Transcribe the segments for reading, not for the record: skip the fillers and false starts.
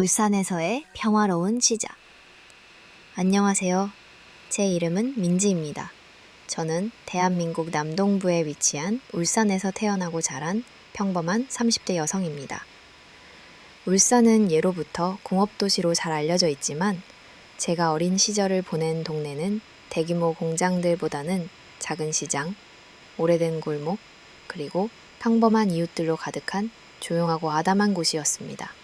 울산에서의 평화로운 시작. 안녕하세요. 제 이름은 민지입니다. 저는 대한민국 남동부에 위치한 울산에서 태어나고 자란 평범한 30대 여성입니다. 울산은 예로부터 공업도시로 잘 알려져 있지만 제가 어린 시절을 보낸 동네는 대규모 공장들보다는 작은 시장, 오래된 골목, 그리고 평범한 이웃들로 가득한 조용하고 아담한 곳이었습니다.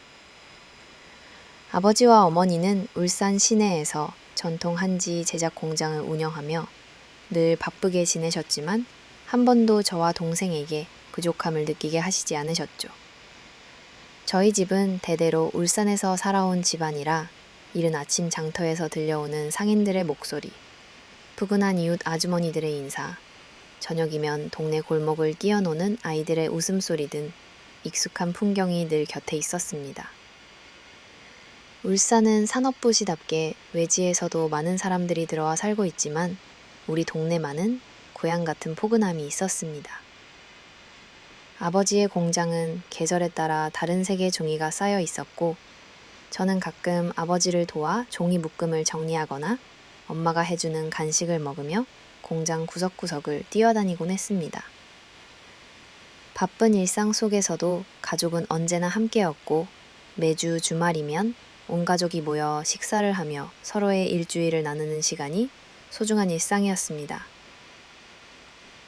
아버지와 어머니는 울산 시내에서 전통 한지 제작 공장을 운영하며 늘 바쁘게 지내셨지만 한 번도 저와 동생에게 부족함을 느끼게 하시지 않으셨죠. 저희 집은 대대로 울산에서 살아온 집안이라 이른 아침 장터에서 들려오는 상인들의 목소리, 푸근한 이웃 아주머니들의 인사, 저녁이면 동네 골목을 뛰어노는 아이들의 웃음소리 등 익숙한 풍경이 늘 곁에 있었습니다. 울산은 산업도시답게 외지에서도 많은 사람들이 들어와 살고 있지만 우리 동네만은 고향 같은 포근함이 있었습니다. 아버지의 공장은 계절에 따라 다른 색의 종이가 쌓여 있었고 저는 가끔 아버지를 도와 종이 묶음을 정리하거나 엄마가 해주는 간식을 먹으며 공장 구석구석을 뛰어다니곤 했습니다. 바쁜 일상 속에서도 가족은 언제나 함께였고 매주 주말이면 온 가족이 모여 식사를 하며 서로의 일주일을 나누는 시간이 소중한 일상이었습니다.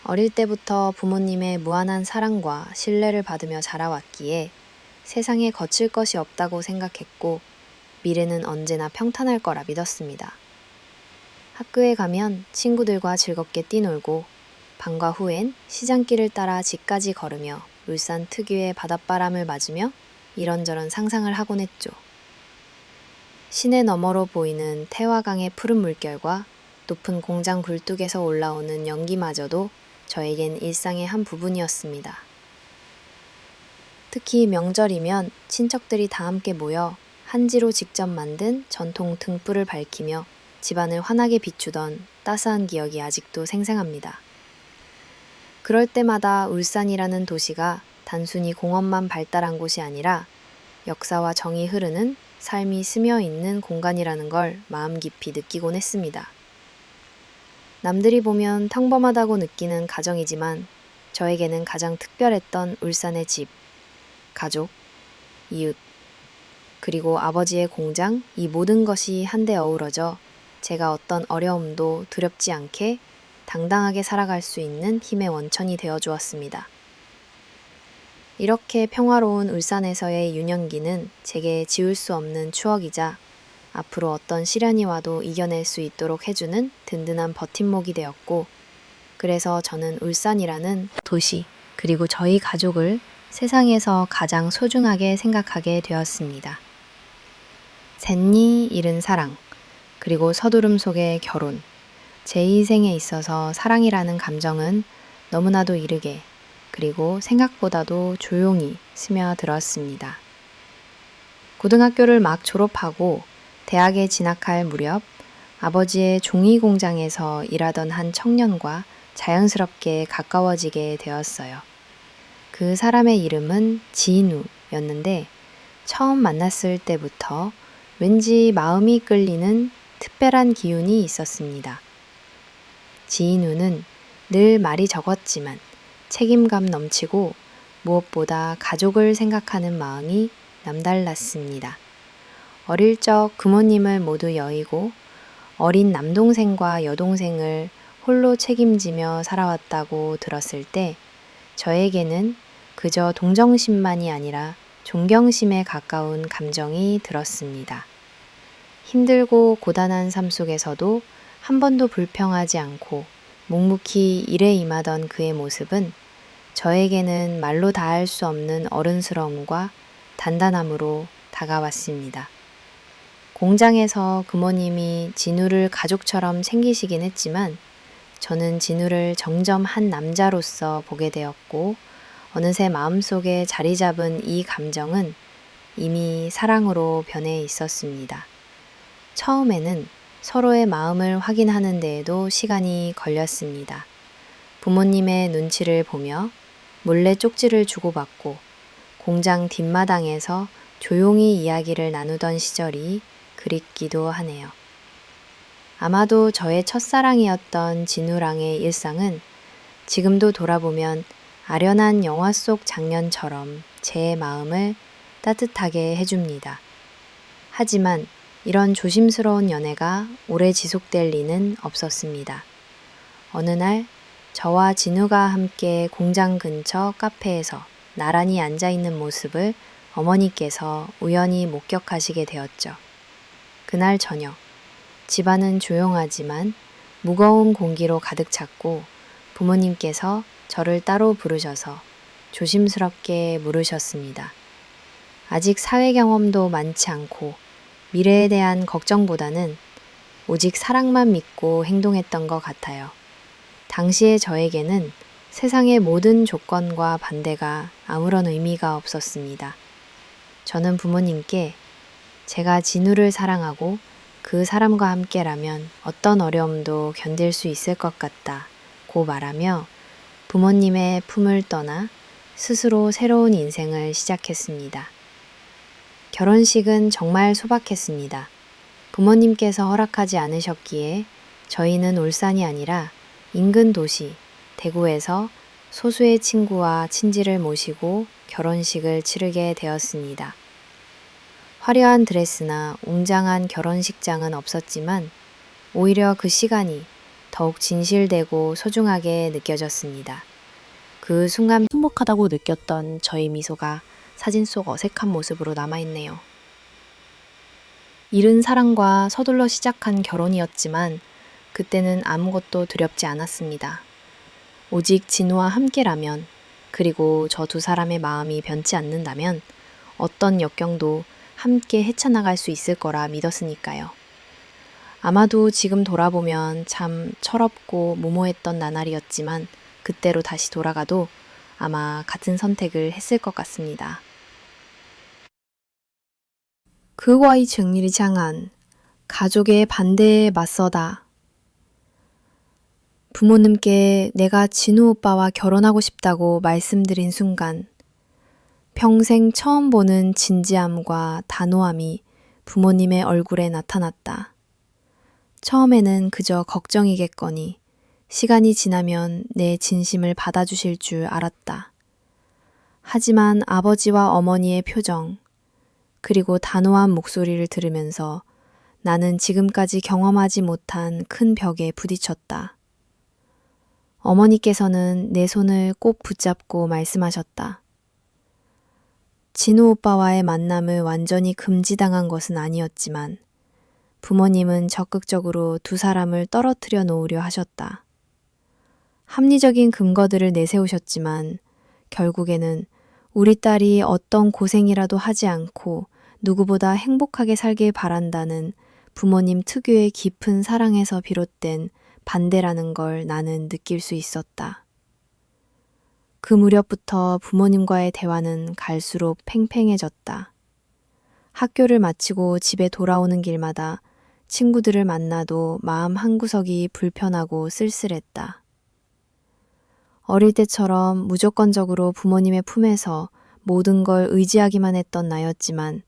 어릴 때부터 부모님의 무한한 사랑과 신뢰를 받으며 자라왔기에 세상에 거칠 것이 없다고 생각했고 미래는 언제나 평탄할 거라 믿었습니다. 학교에 가면 친구들과 즐겁게 뛰놀고 방과 후엔 시장길을 따라 집까지 걸으며 울산 특유의 바닷바람을 맞으며 이런저런 상상을 하곤 했죠. 시내 너머로 보이는 태화강의 푸른 물결과 높은 공장 굴뚝에서 올라오는 연기마저도 저에겐 일상의 한 부분이었습니다. 특히 명절이면 친척들이 다 함께 모여 한지로 직접 만든 전통 등불을 밝히며 집안을 환하게 비추던 따스한 기억이 아직도 생생합니다. 그럴 때마다 울산이라는 도시가 단순히 공업만 발달한 곳이 아니라 역사와 정이 흐르는 삶이 스며 있는 공간이라는 걸 마음 깊이 느끼곤 했습니다. 남들이 보면 평범하다고 느끼는 가정이지만 저에게는 가장 특별했던 울산의 집, 가족, 이웃, 그리고 아버지의 공장 이 모든 것이 한데 어우러져 제가 어떤 어려움도 두렵지 않게 당당하게 살아갈 수 있는 힘의 원천이 되어 주었습니다. 이렇게 평화로운 울산에서의 유년기는 제게 지울 수 없는 추억이자 앞으로 어떤 시련이 와도 이겨낼 수 있도록 해주는 든든한 버팀목이 되었고 그래서 저는 울산이라는 도시 그리고 저희 가족을 세상에서 가장 소중하게 생각하게 되었습니다. 셋니 잃은 사랑 그리고 서두름 속의 결혼 제 인생에 있어서 사랑이라는 감정은 너무나도 이르게 그리고 생각보다도 조용히 스며들었습니다. 고등학교를 막 졸업하고 대학에 진학할 무렵 아버지의 종이 공장에서 일하던 한 청년과 자연스럽게 가까워지게 되었어요. 그 사람의 이름은 진우였는데 처음 만났을 때부터 왠지 마음이 끌리는 특별한 기운이 있었습니다. 진우는 늘 말이 적었지만 책임감 넘치고 무엇보다 가족을 생각하는 마음이 남달랐습니다. 어릴 적 부모님을 모두 여의고 어린 남동생과 여동생을 홀로 책임지며 살아왔다고 들었을 때 저에게는 그저 동정심만이 아니라 존경심에 가까운 감정이 들었습니다. 힘들고 고단한 삶 속에서도 한 번도 불평하지 않고 묵묵히 일에 임하던 그의 모습은 저에게는 말로 다할 수 없는 어른스러움과 단단함으로 다가왔습니다. 공장에서 부모님이 진우를 가족처럼 챙기시긴 했지만 저는 진우를 정점 한 남자로서 보게 되었고 어느새 마음속에 자리 잡은 이 감정은 이미 사랑으로 변해 있었습니다. 처음에는 서로의 마음을 확인하는 데에도 시간이 걸렸습니다. 부모님의 눈치를 보며 몰래 쪽지를 주고받고 공장 뒷마당에서 조용히 이야기를 나누던 시절이 그립기도 하네요. 아마도 저의 첫사랑이었던 진우랑의 일상은 지금도 돌아보면 아련한 영화 속 장면처럼 제 마음을 따뜻하게 해줍니다. 하지만 이런 조심스러운 연애가 오래 지속될 리는 없었습니다. 어느 날 저와 진우가 함께 공장 근처 카페에서 나란히 앉아있는 모습을 어머니께서 우연히 목격하시게 되었죠. 그날 저녁, 집안은 조용하지만 무거운 공기로 가득 찼고 부모님께서 저를 따로 부르셔서 조심스럽게 물으셨습니다. 아직 사회 경험도 많지 않고 미래에 대한 걱정보다는 오직 사랑만 믿고 행동했던 것 같아요. 당시의 저에게는 세상의 모든 조건과 반대가 아무런 의미가 없었습니다. 저는 부모님께 제가 진우를 사랑하고 그 사람과 함께라면 어떤 어려움도 견딜 수 있을 것 같다고 말하며 부모님의 품을 떠나 스스로 새로운 인생을 시작했습니다. 결혼식은 정말 소박했습니다. 부모님께서 허락하지 않으셨기에 저희는 울산이 아니라 인근 도시 대구에서 소수의 친구와 친지를 모시고 결혼식을 치르게 되었습니다. 화려한 드레스나 웅장한 결혼식장은 없었지만 오히려 그 시간이 더욱 진실되고 소중하게 느껴졌습니다. 그 순간 행복하다고 느꼈던 저의 미소가 사진 속 어색한 모습으로 남아있네요. 이른 사랑과 서둘러 시작한 결혼이었지만 그때는 아무것도 두렵지 않았습니다. 오직 진우와 함께라면, 그리고 저 두 사람의 마음이 변치 않는다면 어떤 역경도 함께 헤쳐나갈 수 있을 거라 믿었으니까요. 아마도 지금 돌아보면 참 철없고 무모했던 나날이었지만 그때로 다시 돌아가도 아마 같은 선택을 했을 것 같습니다. 그와의 정리를 향한 가족의 반대에 맞서다. 부모님께 내가 진우 오빠와 결혼하고 싶다고 말씀드린 순간 평생 처음 보는 진지함과 단호함이 부모님의 얼굴에 나타났다. 처음에는 그저 걱정이겠거니 시간이 지나면 내 진심을 받아주실 줄 알았다. 하지만 아버지와 어머니의 표정, 그리고 단호한 목소리를 들으면서 나는 지금까지 경험하지 못한 큰 벽에 부딪혔다. 어머니께서는 내 손을 꼭 붙잡고 말씀하셨다. 진우 오빠와의 만남을 완전히 금지당한 것은 아니었지만 부모님은 적극적으로 두 사람을 떨어뜨려 놓으려 하셨다. 합리적인 근거들을 내세우셨지만 결국에는 우리 딸이 어떤 고생이라도 하지 않고 누구보다 행복하게 살길 바란다는 부모님 특유의 깊은 사랑에서 비롯된 반대라는 걸 나는 느낄 수 있었다. 그 무렵부터 부모님과의 대화는 갈수록 팽팽해졌다. 학교를 마치고 집에 돌아오는 길마다 친구들을 만나도 마음 한구석이 불편하고 쓸쓸했다. 어릴 때처럼 무조건적으로 부모님의 품에서 모든 걸 의지하기만 했던 나였지만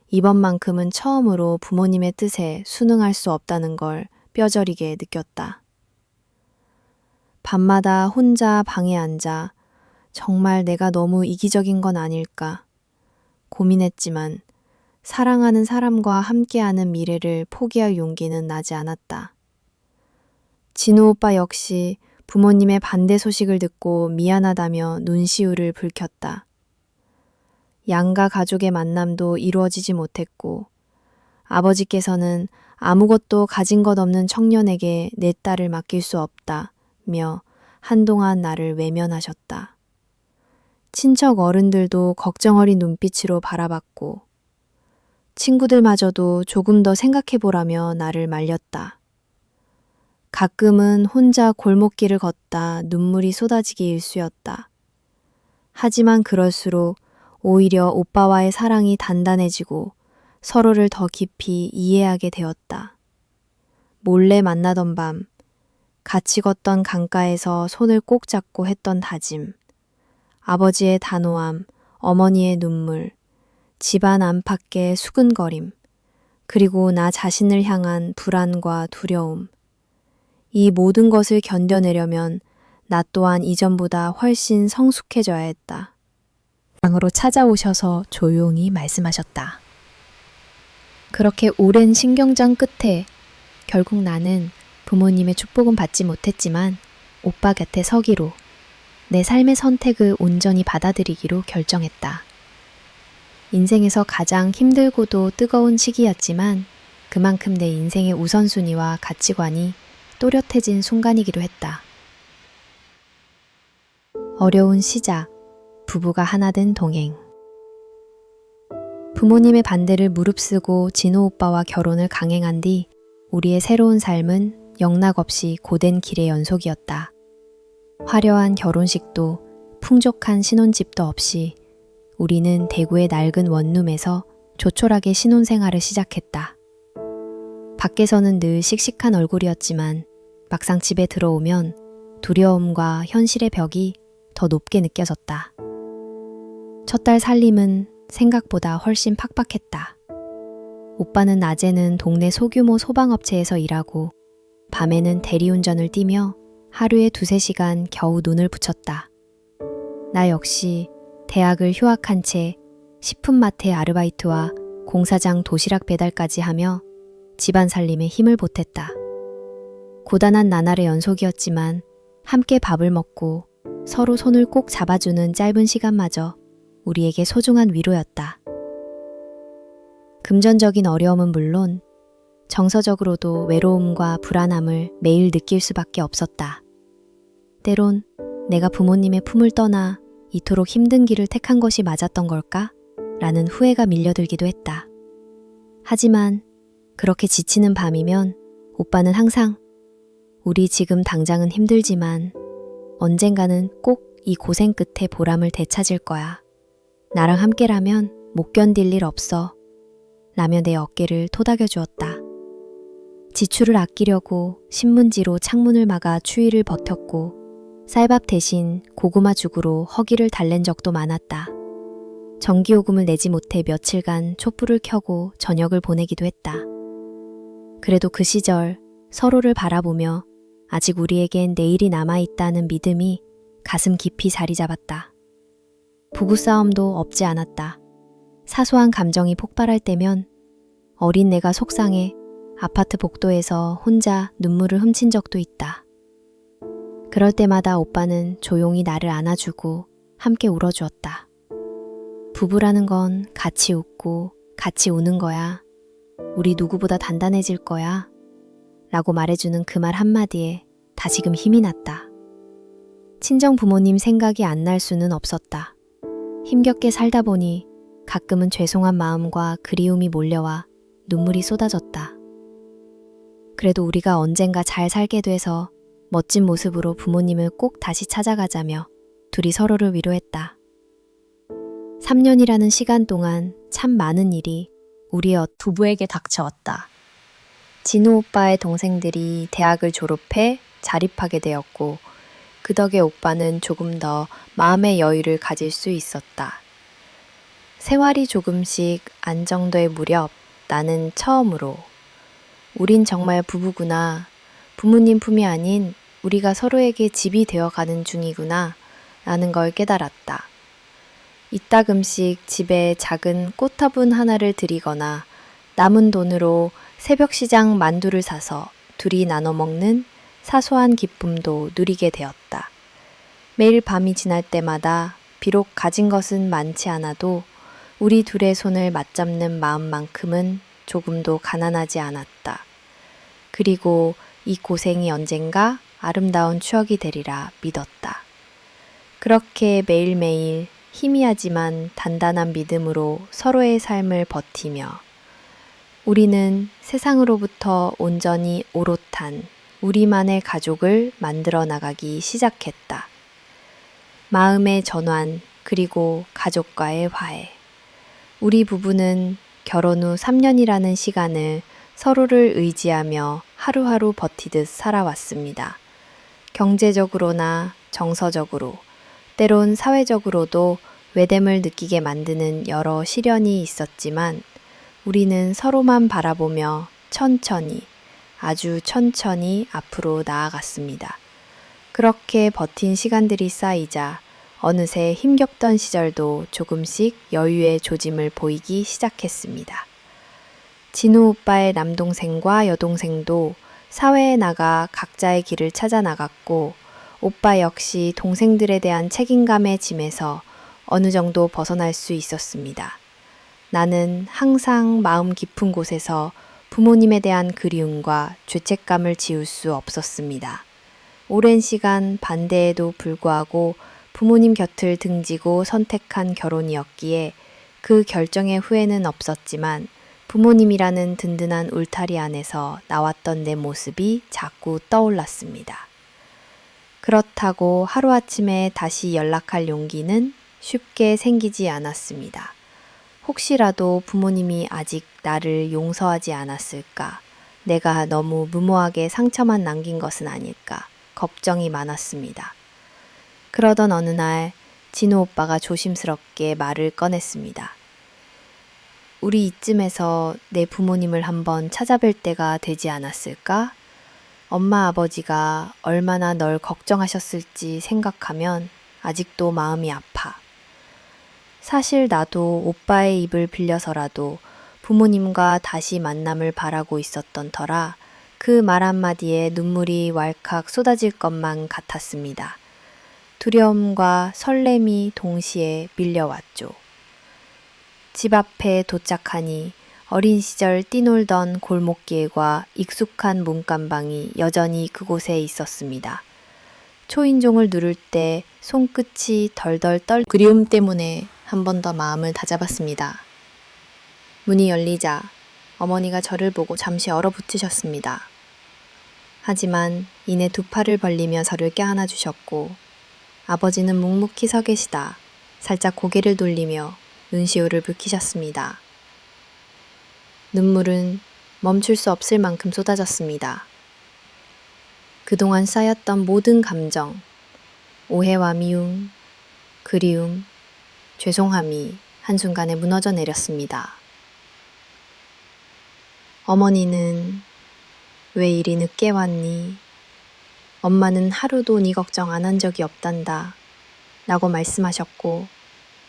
이번만큼은 처음으로 부모님의 뜻에 순응할 수 없다는 걸 뼈저리게 느꼈다. 밤마다 혼자 방에 앉아 정말 내가 너무 이기적인 건 아닐까 고민했지만 사랑하는 사람과 함께하는 미래를 포기할 용기는 나지 않았다. 진우 오빠 역시 부모님의 반대 소식을 듣고 미안하다며 눈시울을 붉혔다. 양가 가족의 만남도 이루어지지 못했고 아버지께서는 아무것도 가진 것 없는 청년에게 내 딸을 맡길 수 없다며 한동안 나를 외면하셨다. 친척 어른들도 걱정 어린 눈빛으로 바라봤고 친구들마저도 조금 더 생각해보라며 나를 말렸다. 가끔은 혼자 골목길을 걷다 눈물이 쏟아지기 일쑤였다. 하지만 그럴수록 오히려 오빠와의 사랑이 단단해지고 서로를 더 깊이 이해하게 되었다. 몰래 만나던 밤, 같이 걷던 강가에서 손을 꼭 잡고 했던 다짐, 아버지의 단호함, 어머니의 눈물, 집안 안팎의 수근거림, 그리고 나 자신을 향한 불안과 두려움. 이 모든 것을 견뎌내려면 나 또한 이전보다 훨씬 성숙해져야 했다. 방으로 찾아오셔서 조용히 말씀하셨다. 그렇게 오랜 신경전 끝에 결국 나는 부모님의 축복은 받지 못했지만 오빠 곁에 서기로, 내 삶의 선택을 온전히 받아들이기로 결정했다. 인생에서 가장 힘들고도 뜨거운 시기였지만 그만큼 내 인생의 우선순위와 가치관이 또렷해진 순간이기도 했다. 어려운 시작, 부부가 하나 된 동행. 부모님의 반대를 무릅쓰고 진호 오빠와 결혼을 강행한 뒤 우리의 새로운 삶은 영락없이 고된 길의 연속이었다. 화려한 결혼식도 풍족한 신혼집도 없이 우리는 대구의 낡은 원룸에서 조촐하게 신혼생활을 시작했다. 밖에서는 늘 씩씩한 얼굴이었지만 막상 집에 들어오면 두려움과 현실의 벽이 더 높게 느껴졌다. 첫 달 살림은 생각보다 훨씬 팍팍했다. 오빠는 낮에는 동네 소규모 소방업체에서 일하고 밤에는 대리운전을 뛰며 하루에 2~3시간 겨우 눈을 붙였다. 나 역시 대학을 휴학한 채 식품마트의 아르바이트와 공사장 도시락 배달까지 하며 집안 살림에 힘을 보탰다. 고단한 나날의 연속이었지만 함께 밥을 먹고 서로 손을 꼭 잡아주는 짧은 시간마저 우리에게 소중한 위로였다. 금전적인 어려움은 물론 정서적으로도 외로움과 불안함을 매일 느낄 수밖에 없었다. 때론 내가 부모님의 품을 떠나 이토록 힘든 길을 택한 것이 맞았던 걸까? 라는 후회가 밀려들기도 했다. 하지만 그렇게 지치는 밤이면 오빠는 항상 우리 지금 당장은 힘들지만 언젠가는 꼭 이 고생 끝에 보람을 되찾을 거야. 나랑 함께라면 못 견딜 일 없어. 라며 내 어깨를 토닥여 주었다. 지출을 아끼려고 신문지로 창문을 막아 추위를 버텼고 쌀밥 대신 고구마 죽으로 허기를 달랜 적도 많았다. 전기요금을 내지 못해 며칠간 촛불을 켜고 저녁을 보내기도 했다. 그래도 그 시절 서로를 바라보며 아직 우리에겐 내일이 남아있다는 믿음이 가슴 깊이 자리 잡았다. 부부싸움도 없지 않았다. 사소한 감정이 폭발할 때면 어린 내가 속상해 아파트 복도에서 혼자 눈물을 훔친 적도 있다. 그럴 때마다 오빠는 조용히 나를 안아주고 함께 울어주었다. 부부라는 건 같이 웃고 같이 우는 거야. 우리 누구보다 단단해질 거야. 라고 말해주는 그 말 한마디에 다시금 힘이 났다. 친정 부모님 생각이 안 날 수는 없었다. 힘겹게 살다 보니 가끔은 죄송한 마음과 그리움이 몰려와 눈물이 쏟아졌다. 그래도 우리가 언젠가 잘 살게 돼서 멋진 모습으로 부모님을 꼭 다시 찾아가자며 둘이 서로를 위로했다. 3년이라는 시간 동안 참 많은 일이 우리의 부부에게 닥쳐왔다. 진우 오빠의 동생들이 대학을 졸업해 자립하게 되었고 그 덕에 오빠는 조금 더 마음의 여유를 가질 수 있었다. 생활이 조금씩 안정될 무렵 나는 처음으로 우린 정말 부부구나, 부모님 품이 아닌 우리가 서로에게 집이 되어가는 중이구나 라는 걸 깨달았다. 이따금씩 집에 작은 꽃화분 하나를 드리거나 남은 돈으로 새벽시장 만두를 사서 둘이 나눠 먹는 사소한 기쁨도 누리게 되었다. 매일 밤이 지날 때마다 비록 가진 것은 많지 않아도 우리 둘의 손을 맞잡는 마음만큼은 조금도 가난하지 않았다. 그리고 이 고생이 언젠가 아름다운 추억이 되리라 믿었다. 그렇게 매일매일 희미하지만 단단한 믿음으로 서로의 삶을 버티며 우리는 세상으로부터 온전히 오롯한 우리만의 가족을 만들어 나가기 시작했다. 마음의 전환, 그리고 가족과의 화해. 우리 부부는 결혼 후 3년이라는 시간을 서로를 의지하며 하루하루 버티듯 살아왔습니다. 경제적으로나 정서적으로, 때론 사회적으로도 외됨을 느끼게 만드는 여러 시련이 있었지만 우리는 서로만 바라보며 천천히, 아주 천천히 앞으로 나아갔습니다. 그렇게 버틴 시간들이 쌓이자 어느새 힘겹던 시절도 조금씩 여유의 조짐을 보이기 시작했습니다. 진우 오빠의 남동생과 여동생도 사회에 나가 각자의 길을 찾아 나갔고 오빠 역시 동생들에 대한 책임감의 짐에서 어느 정도 벗어날 수 있었습니다. 나는 항상 마음 깊은 곳에서 부모님에 대한 그리움과 죄책감을 지울 수 없었습니다. 오랜 시간 반대에도 불구하고 부모님 곁을 등지고 선택한 결혼이었기에 그 결정의 후회는 없었지만 부모님이라는 든든한 울타리 안에서 나왔던 내 모습이 자꾸 떠올랐습니다. 그렇다고 하루아침에 다시 연락할 용기는 쉽게 생기지 않았습니다. 혹시라도 부모님이 아직 나를 용서하지 않았을까? 내가 너무 무모하게 상처만 남긴 것은 아닐까? 걱정이 많았습니다. 그러던 어느 날 진우 오빠가 조심스럽게 말을 꺼냈습니다. 우리 이쯤에서 내 부모님을 한번 찾아뵐 때가 되지 않았을까? 엄마 아버지가 얼마나 널 걱정하셨을지 생각하면 아직도 마음이 아파. 사실 나도 오빠의 입을 빌려서라도 부모님과 다시 만남을 바라고 있었던 터라 그 말 한마디에 눈물이 왈칵 쏟아질 것만 같았습니다. 두려움과 설렘이 동시에 밀려왔죠. 집 앞에 도착하니 어린 시절 뛰놀던 골목길과 익숙한 문간방이 여전히 그곳에 있었습니다. 초인종을 누를 때 손끝이 덜덜 떨 그리움 때문에 한 번 더 마음을 다잡았습니다. 문이 열리자 어머니가 저를 보고 잠시 얼어붙으셨습니다. 하지만 이내 두 팔을 벌리며 저를 껴안아 주셨고 아버지는 묵묵히 서 계시다 살짝 고개를 돌리며 눈시울을 붉히셨습니다. 눈물은 멈출 수 없을 만큼 쏟아졌습니다. 그동안 쌓였던 모든 감정, 오해와 미움, 그리움, 죄송함이 한순간에 무너져 내렸습니다. 어머니는 왜 이리 늦게 왔니? 엄마는 하루도 네 걱정 안 한 적이 없단다 라고 말씀하셨고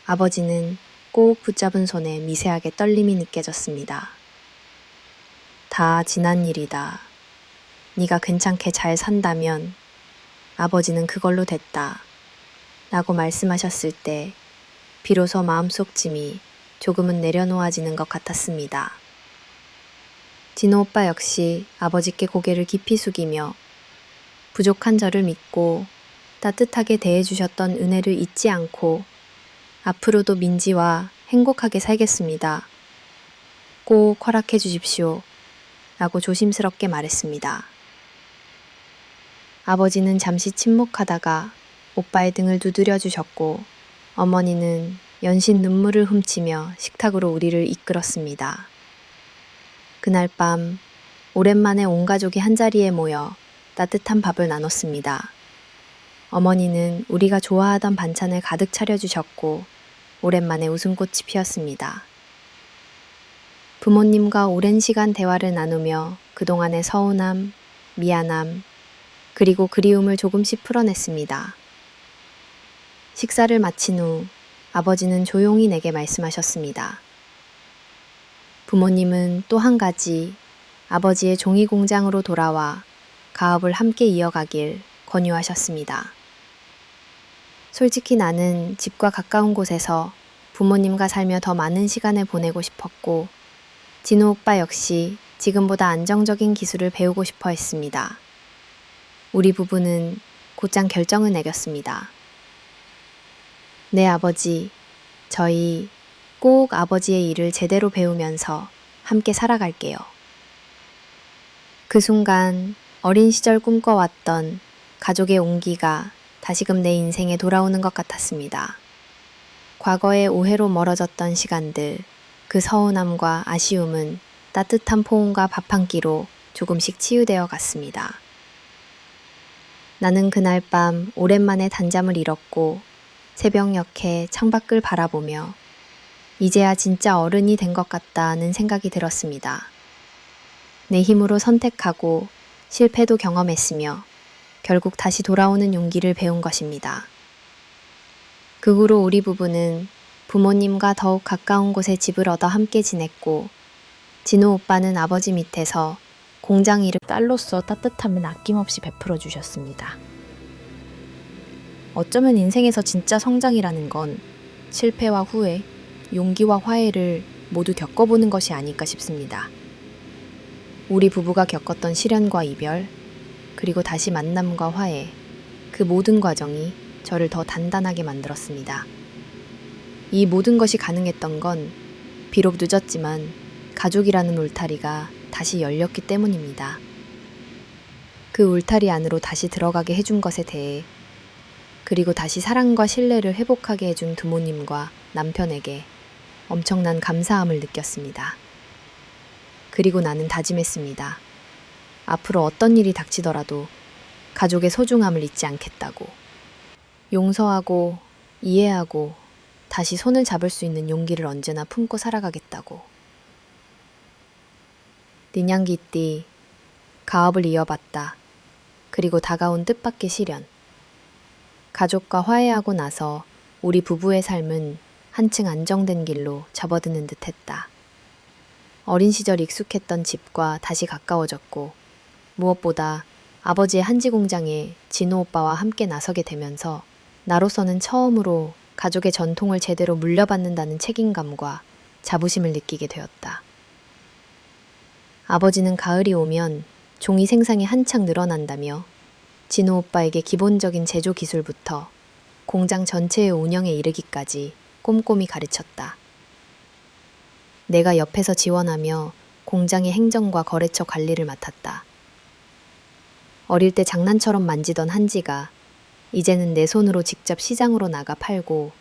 아버지는 꼭 붙잡은 손에 미세하게 떨림이 느껴졌습니다. 다 지난 일이다. 네가 괜찮게 잘 산다면 아버지는 그걸로 됐다 라고 말씀하셨을 때 비로소 마음속 짐이 조금은 내려놓아지는 것 같았습니다. 진호 오빠 역시 아버지께 고개를 깊이 숙이며 부족한 저를 믿고 따뜻하게 대해주셨던 은혜를 잊지 않고 앞으로도 민지와 행복하게 살겠습니다. 꼭 허락해 주십시오. 라고 조심스럽게 말했습니다. 아버지는 잠시 침묵하다가 오빠의 등을 두드려 주셨고 어머니는 연신 눈물을 훔치며 식탁으로 우리를 이끌었습니다. 그날 밤 오랜만에 온 가족이 한자리에 모여 따뜻한 밥을 나눴습니다. 어머니는 우리가 좋아하던 반찬을 가득 차려주셨고 오랜만에 웃음꽃이 피었습니다. 부모님과 오랜 시간 대화를 나누며 그동안의 서운함, 미안함, 그리고 그리움을 조금씩 풀어냈습니다. 식사를 마친 후 아버지는 조용히 내게 말씀하셨습니다. 부모님은 또 한 가지 아버지의 종이 공장으로 돌아와 가업을 함께 이어가길 권유하셨습니다. 솔직히 나는 집과 가까운 곳에서 부모님과 살며 더 많은 시간을 보내고 싶었고 진우 오빠 역시 지금보다 안정적인 기술을 배우고 싶어 했습니다. 우리 부부는 곧장 결정을 내렸습니다. 네 아버지, 저희 꼭 아버지의 일을 제대로 배우면서 함께 살아갈게요. 그 순간 어린 시절 꿈꿔왔던 가족의 온기가 다시금 내 인생에 돌아오는 것 같았습니다. 과거의 오해로 멀어졌던 시간들, 그 서운함과 아쉬움은 따뜻한 포옹과 밥 한 끼로 조금씩 치유되어 갔습니다. 나는 그날 밤 오랜만에 단잠을 잃었고 새벽녘에 창밖을 바라보며 이제야 진짜 어른이 된 것 같다는 생각이 들었습니다. 내 힘으로 선택하고 실패도 경험했으며 결국 다시 돌아오는 용기를 배운 것입니다. 그 후로 우리 부부는 부모님과 더욱 가까운 곳에 집을 얻어 함께 지냈고, 진호 오빠는 아버지 밑에서 공장 일을 딸로서 따뜻함을 아낌없이 베풀어 주셨습니다. 어쩌면 인생에서 진짜 성장이라는 건 실패와 후회, 용기와 화해를 모두 겪어보는 것이 아닐까 싶습니다. 우리 부부가 겪었던 시련과 이별, 그리고 다시 만남과 화해, 그 모든 과정이 저를 더 단단하게 만들었습니다. 이 모든 것이 가능했던 건 비록 늦었지만 가족이라는 울타리가 다시 열렸기 때문입니다. 그 울타리 안으로 다시 들어가게 해준 것에 대해, 그리고 다시 사랑과 신뢰를 회복하게 해준 부모님과 남편에게 엄청난 감사함을 느꼈습니다. 그리고 나는 다짐했습니다. 앞으로 어떤 일이 닥치더라도 가족의 소중함을 잊지 않겠다고. 용서하고 이해하고 다시 손을 잡을 수 있는 용기를 언제나 품고 살아가겠다고. 니냥기띠, 가업을 이어봤다. 그리고 다가온 뜻밖의 시련. 가족과 화해하고 나서 우리 부부의 삶은 한층 안정된 길로 접어드는 듯했다. 어린 시절 익숙했던 집과 다시 가까워졌고, 무엇보다 아버지의 한지 공장에 진호 오빠와 함께 나서게 되면서 나로서는 처음으로 가족의 전통을 제대로 물려받는다는 책임감과 자부심을 느끼게 되었다. 아버지는 가을이 오면 종이 생산이 한창 늘어난다며 진호 오빠에게 기본적인 제조 기술부터 공장 전체의 운영에 이르기까지 꼼꼼히 가르쳤다. 내가 옆에서 지원하며 공장의 행정과 거래처 관리를 맡았다. 어릴 때 장난처럼 만지던 한지가 이제는 내 손으로 직접 시장으로 나가 팔고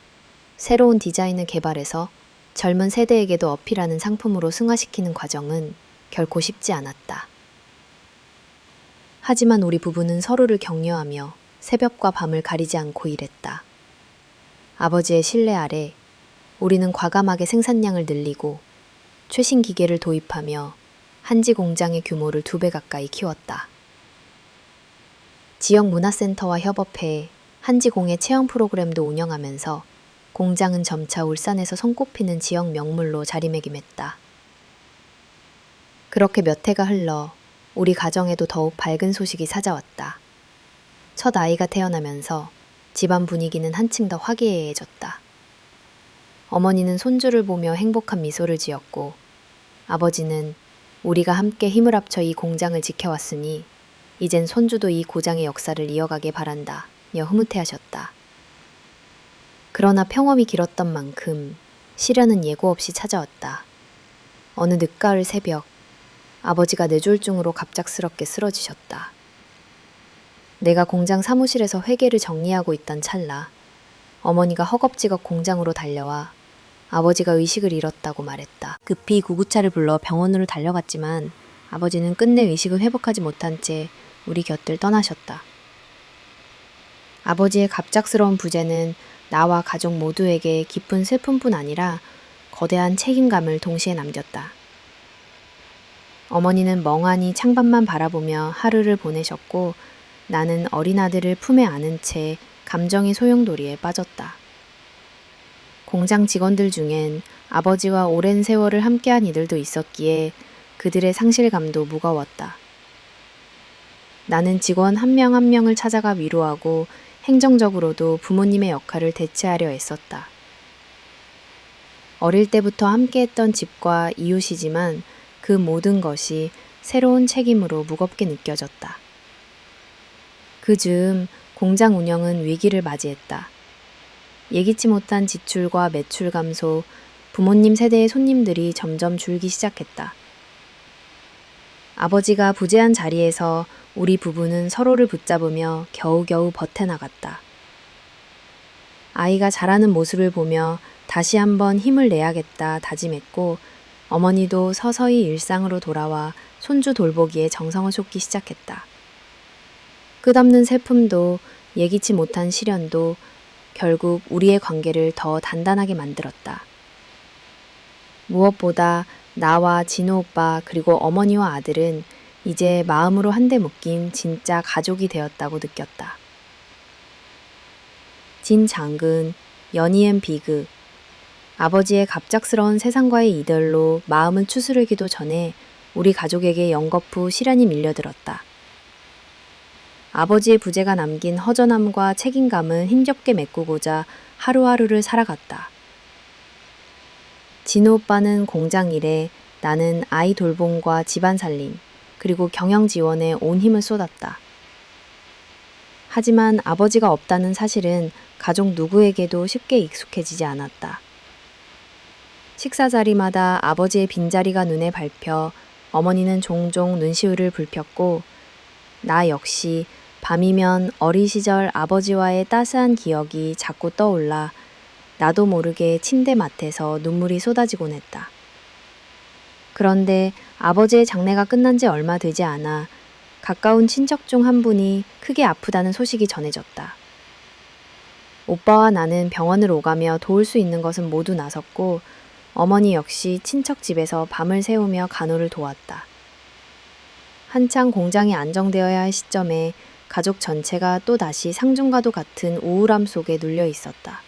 새로운 디자인을 개발해서 젊은 세대에게도 어필하는 상품으로 승화시키는 과정은 결코 쉽지 않았다. 하지만 우리 부부는 서로를 격려하며 새벽과 밤을 가리지 않고 일했다. 아버지의 신뢰 아래 우리는 과감하게 생산량을 늘리고 최신 기계를 도입하며 한지 공장의 규모를 2배 가까이 키웠다. 지역 문화센터와 협업해 한지공예 체험 프로그램도 운영하면서 공장은 점차 울산에서 손꼽히는 지역 명물로 자리매김했다. 그렇게 몇 해가 흘러 우리 가정에도 더욱 밝은 소식이 찾아왔다. 첫 아이가 태어나면서 집안 분위기는 한층 더 화기애애해졌다. 어머니는 손주를 보며 행복한 미소를 지었고, 아버지는 우리가 함께 힘을 합쳐 이 공장을 지켜왔으니 이젠 손주도 이 고장의 역사를 이어가길 바란다며 흐뭇해하셨다. 그러나 평험이 길었던 만큼 시련은 예고 없이 찾아왔다. 어느 늦가을 새벽, 아버지가 뇌졸중으로 갑작스럽게 쓰러지셨다. 내가 공장 사무실에서 회계를 정리하고 있던 찰나 어머니가 허겁지겁 공장으로 달려와 아버지가 의식을 잃었다고 말했다. 급히 구급차를 불러 병원으로 달려갔지만 아버지는 끝내 의식을 회복하지 못한 채 우리 곁을 떠나셨다. 아버지의 갑작스러운 부재는 나와 가족 모두에게 깊은 슬픔뿐 아니라 거대한 책임감을 동시에 남겼다. 어머니는 멍하니 창밖만 바라보며 하루를 보내셨고, 나는 어린 아들을 품에 안은 채 감정의 소용돌이에 빠졌다. 공장 직원들 중엔 아버지와 오랜 세월을 함께한 이들도 있었기에 그들의 상실감도 무거웠다. 나는 직원 한 명 한 명을 찾아가 위로하고 행정적으로도 부모님의 역할을 대체하려 애썼다. 어릴 때부터 함께했던 집과 이웃이지만 그 모든 것이 새로운 책임으로 무겁게 느껴졌다. 그 즈음 공장 운영은 위기를 맞이했다. 예기치 못한 지출과 매출 감소, 부모님 세대의 손님들이 점점 줄기 시작했다. 아버지가 부재한 자리에서 우리 부부는 서로를 붙잡으며 겨우겨우 버텨나갔다. 아이가 자라는 모습을 보며 다시 한번 힘을 내야겠다 다짐했고, 어머니도 서서히 일상으로 돌아와 손주 돌보기에 정성을 쏟기 시작했다. 끝없는 슬픔도 예기치 못한 시련도 결국 우리의 관계를 더 단단하게 만들었다. 무엇보다 나와 진우 오빠 그리고 어머니와 아들은 이제 마음으로 한데 묶인 진짜 가족이 되었다고 느꼈다. 진 장근, 연이은 비극, 아버지의 갑작스러운 세상과의 이별로 마음은 추스르기도 전에 우리 가족에게 연거푸 시련이 밀려들었다. 아버지의 부재가 남긴 허전함과 책임감은 힘겹게 메꾸고자 하루하루를 살아갔다. 진우 오빠는 공장 일에, 나는 아이 돌봄과 집안 살림, 그리고 경영 지원에 온 힘을 쏟았다. 하지만 아버지가 없다는 사실은 가족 누구에게도 쉽게 익숙해지지 않았다. 식사 자리마다 아버지의 빈자리가 눈에 밟혀 어머니는 종종 눈시울을 붉혔고, 나 역시 밤이면 어린 시절 아버지와의 따스한 기억이 자꾸 떠올라 나도 모르게 침대 맡에서 눈물이 쏟아지곤 했다. 그런데 아버지의 장례가 끝난 지 얼마 되지 않아 가까운 친척 중 한 분이 크게 아프다는 소식이 전해졌다. 오빠와 나는 병원을 오가며 도울 수 있는 것은 모두 나섰고, 어머니 역시 친척 집에서 밤을 새우며 간호를 도왔다. 한창 공장이 안정되어야 할 시점에 가족 전체가 또다시 상중과도 같은 우울함 속에 눌려 있었다.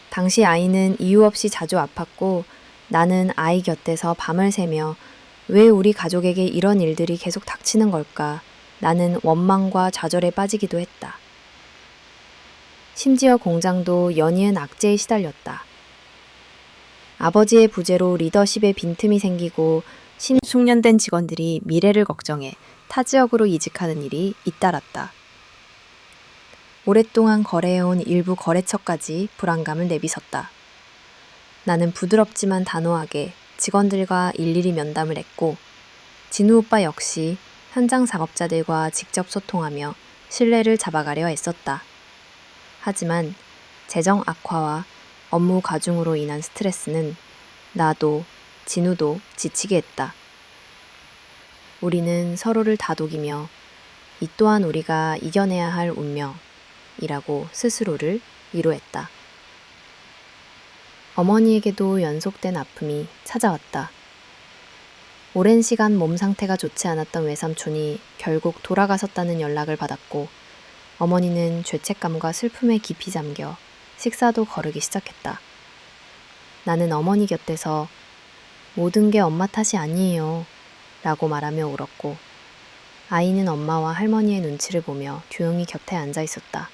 당시 아이는 이유 없이 자주 아팠고, 나는 아이 곁에서 밤을 새며 왜 우리 가족에게 이런 일들이 계속 닥치는 걸까? 나는 원망과 좌절에 빠지기도 했다. 심지어 공장도 연이은 악재에 시달렸다. 아버지의 부재로 리더십에 빈틈이 생기고 숙련된 직원들이 미래를 걱정해 타 지역으로 이직하는 일이 잇따랐다. 오랫동안 거래해온 일부 거래처까지 불안감을 내비쳤다. 나는 부드럽지만 단호하게 직원들과 일일이 면담을 했고, 진우 오빠 역시 현장 작업자들과 직접 소통하며 신뢰를 잡아가려 애썼다. 하지만 재정 악화와 업무 과중으로 인한 스트레스는 나도 진우도 지치게 했다. 우리는 서로를 다독이며 이 또한 우리가 이겨내야 할 운명이라고 스스로를 위로했다. 어머니에게도 연속된 아픔이 찾아왔다. 오랜 시간 몸 상태가 좋지 않았던 외삼촌이 결국 돌아가셨다는 연락을 받았고, 어머니는 죄책감과 슬픔에 깊이 잠겨 식사도 거르기 시작했다. 나는 어머니 곁에서 모든 게 엄마 탓이 아니에요 라고 말하며 울었고, 아이는 엄마와 할머니의 눈치를 보며 조용히 곁에 앉아 있었다.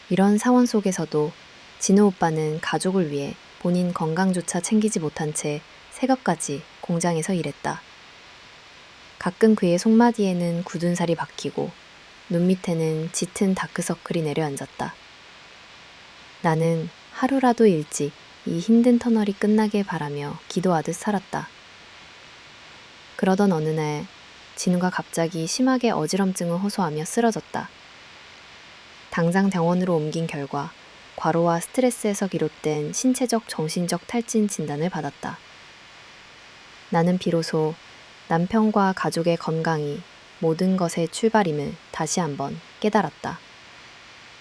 이런 상황 속에서도 진우 오빠는 가족을 위해 본인 건강조차 챙기지 못한 채 새벽까지 공장에서 일했다. 가끔 그의 속마디에는 굳은 살이 박히고 눈 밑에는 짙은 다크서클이 내려앉았다. 나는 하루라도 일찍 이 힘든 터널이 끝나길 바라며 기도하듯 살았다. 그러던 어느 날 진우가 갑자기 심하게 어지럼증을 호소하며 쓰러졌다. 당장 병원으로 옮긴 결과 과로와 스트레스에서 비롯된 신체적 정신적 탈진 진단을 받았다. 나는 비로소 남편과 가족의 건강이 모든 것의 출발임을 다시 한번 깨달았다.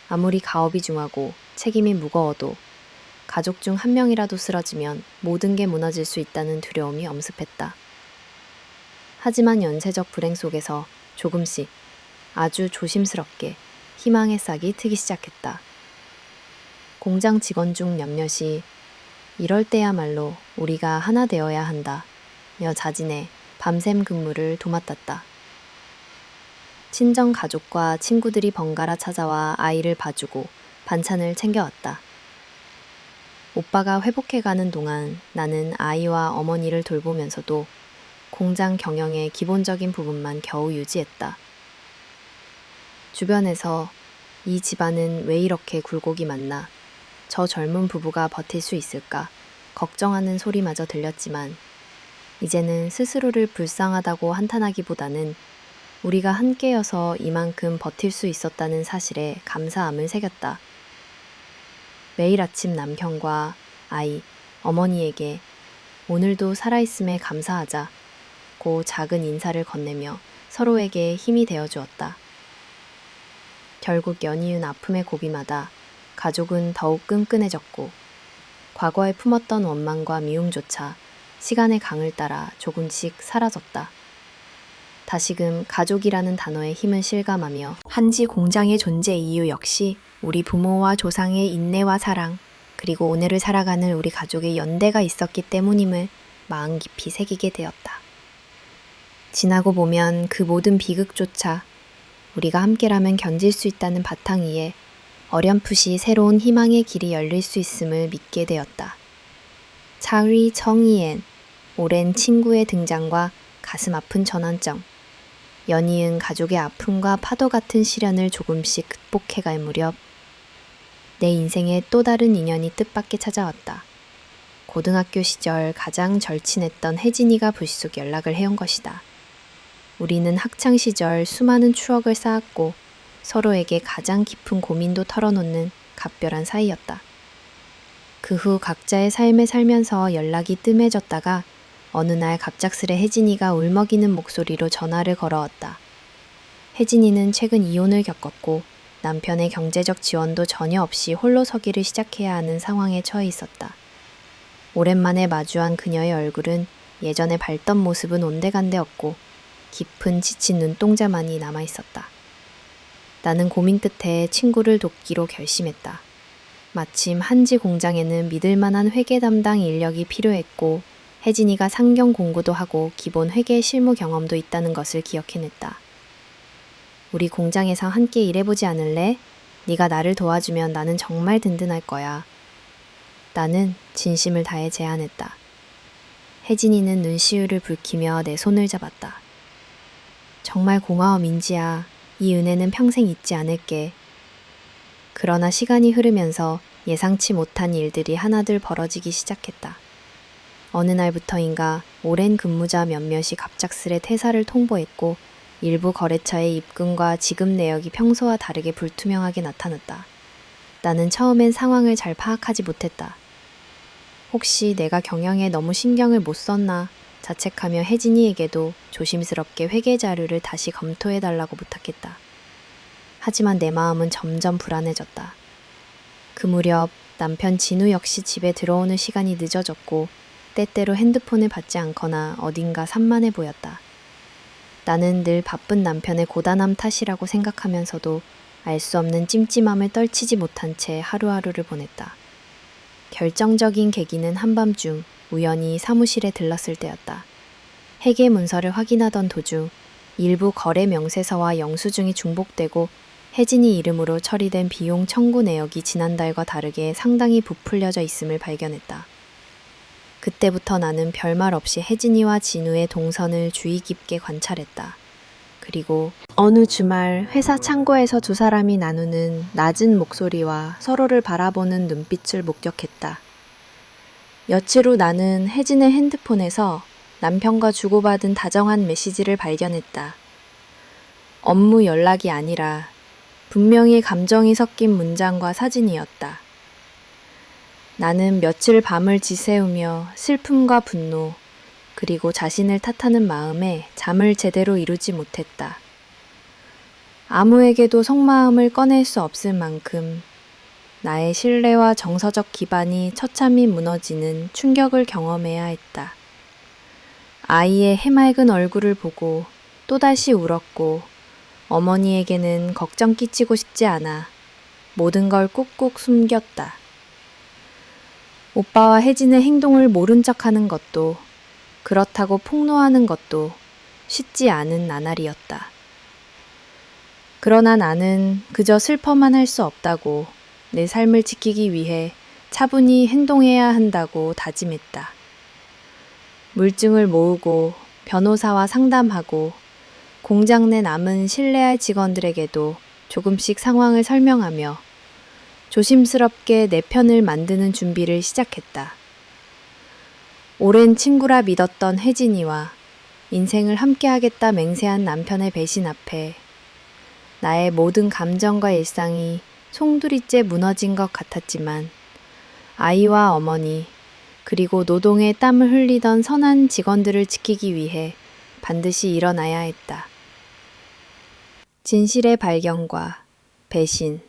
아무리 가업이 중하고 책임이 무거워도 가족 중 한 명이라도 쓰러지면 모든 게 무너질 수 있다는 두려움이 엄습했다. 하지만 연쇄적 불행 속에서 조금씩 아주 조심스럽게 희망의 싹이 트기 시작했다. 공장 직원 중 몇몇이 이럴 때야말로 우리가 하나 되어야 한다 며 자진해 밤샘 근무를 도맡았다. 친정 가족과 친구들이 번갈아 찾아와 아이를 봐주고 반찬을 챙겨왔다. 오빠가 회복해가는 동안 나는 아이와 어머니를 돌보면서도 공장 경영의 기본적인 부분만 겨우 유지했다. 주변에서 이 집안은 왜 이렇게 굴곡이 많나, 저 젊은 부부가 버틸 수 있을까 걱정하는 소리마저 들렸지만, 이제는 스스로를 불쌍하다고 한탄하기보다는 우리가 함께여서 이만큼 버틸 수 있었다는 사실에 감사함을 새겼다. 매일 아침 남편과 아이, 어머니에게 오늘도 살아있음에 감사하자고 작은 인사를 건네며 서로에게 힘이 되어 주었다. 결국 연이은 아픔의 고비마다 가족은 더욱 끈끈해졌고 과거에 품었던 원망과 미움조차 시간의 강을 따라 조금씩 사라졌다. 다시금 가족이라는 단어의 힘을 실감하며 한지 공장의 존재 이유 역시 우리 부모와 조상의 인내와 사랑, 그리고 오늘을 살아가는 우리 가족의 연대가 있었기 때문임을 마음 깊이 새기게 되었다. 지나고 보면 그 모든 비극조차 우리가 함께라면 견딜 수 있다는 바탕 위에 어렴풋이 새로운 희망의 길이 열릴 수 있음을 믿게 되었다. 차위 청이엔, 오랜 친구의 등장과 가슴 아픈 전환점, 연이은 가족의 아픔과 파도 같은 시련을 조금씩 극복해갈 무렵 내 인생에 또 다른 인연이 뜻밖의 찾아왔다. 고등학교 시절 가장 절친했던 혜진이가 불쑥 연락을 해온 것이다. 우리는 학창 시절 수많은 추억을 쌓았고 서로에게 가장 깊은 고민도 털어놓는 각별한 사이였다. 그 후 각자의 삶을 살면서 연락이 뜸해졌다가 어느 날 갑작스레 혜진이가 울먹이는 목소리로 전화를 걸어왔다. 혜진이는 최근 이혼을 겪었고 남편의 경제적 지원도 전혀 없이 홀로 서기를 시작해야 하는 상황에 처해 있었다. 오랜만에 마주한 그녀의 얼굴은 예전에 밝던 모습은 온데간데 없고 깊은 지친 눈동자만이 남아있었다. 나는 고민 끝에 친구를 돕기로 결심했다. 마침 한지 공장에는 믿을 만한 회계 담당 인력이 필요했고 혜진이가 상경 공부도 하고 기본 회계 실무 경험도 있다는 것을 기억해냈다. 우리 공장에서 함께 일해보지 않을래? 네가 나를 도와주면 나는 정말 든든할 거야. 나는 진심을 다해 제안했다. 혜진이는 눈시울을 붉히며 내 손을 잡았다. 정말 고마워 민지야. 이 은혜는 평생 잊지 않을게. 그러나 시간이 흐르면서 예상치 못한 일들이 하나둘 벌어지기 시작했다. 어느 날부터인가 오랜 근무자 몇몇이 갑작스레 퇴사를 통보했고 일부 거래처의 입금과 지급 내역이 평소와 다르게 불투명하게 나타났다. 나는 처음엔 상황을 잘 파악하지 못했다. 혹시 내가 경영에 너무 신경을 못 썼나 자책하며 혜진이에게도 조심스럽게 회계 자료를 다시 검토해달라고 부탁했다. 하지만 내 마음은 점점 불안해졌다. 그 무렵 남편 진우 역시 집에 들어오는 시간이 늦어졌고 때때로 핸드폰을 받지 않거나 어딘가 산만해 보였다. 나는 늘 바쁜 남편의 고단함 탓이라고 생각하면서도 알 수 없는 찜찜함을 떨치지 못한 채 하루하루를 보냈다. 결정적인 계기는 한밤중 우연히 사무실에 들렀을 때였다. 회계 문서를 확인하던 도중 일부 거래 명세서와 영수증이 중복되고 혜진이 이름으로 처리된 비용 청구 내역이 지난달과 다르게 상당히 부풀려져 있음을 발견했다. 그때부터 나는 별말 없이 혜진이와 진우의 동선을 주의 깊게 관찰했다. 그리고 어느 주말 회사 창고에서 두 사람이 나누는 낮은 목소리와 서로를 바라보는 눈빛을 목격했다. 며칠 후 나는 혜진의 핸드폰에서 남편과 주고받은 다정한 메시지를 발견했다. 업무 연락이 아니라 분명히 감정이 섞인 문장과 사진이었다. 나는 며칠 밤을 지새우며 슬픔과 분노, 그리고 자신을 탓하는 마음에 잠을 제대로 이루지 못했다. 아무에게도 속마음을 꺼낼 수 없을 만큼 나의 신뢰와 정서적 기반이 처참히 무너지는 충격을 경험해야 했다. 아이의 해맑은 얼굴을 보고 또다시 울었고 어머니에게는 걱정 끼치고 싶지 않아 모든 걸 꾹꾹 숨겼다. 오빠와 혜진의 행동을 모른 척하는 것도 그렇다고 폭로하는 것도 쉽지 않은 나날이었다. 그러나 나는 그저 슬퍼만 할 수 없다고 내 삶을 지키기 위해 차분히 행동해야 한다고 다짐했다. 물증을 모으고 변호사와 상담하고 공장 내 남은 신뢰할 직원들에게도 조금씩 상황을 설명하며 조심스럽게 내 편을 만드는 준비를 시작했다. 오랜 친구라 믿었던 혜진이와 인생을 함께하겠다 맹세한 남편의 배신 앞에 나의 모든 감정과 일상이 송두리째 무너진 것 같았지만 아이와 어머니 그리고 노동에 땀을 흘리던 선한 직원들을 지키기 위해 반드시 일어나야 했다. 진실의 발견과 배신,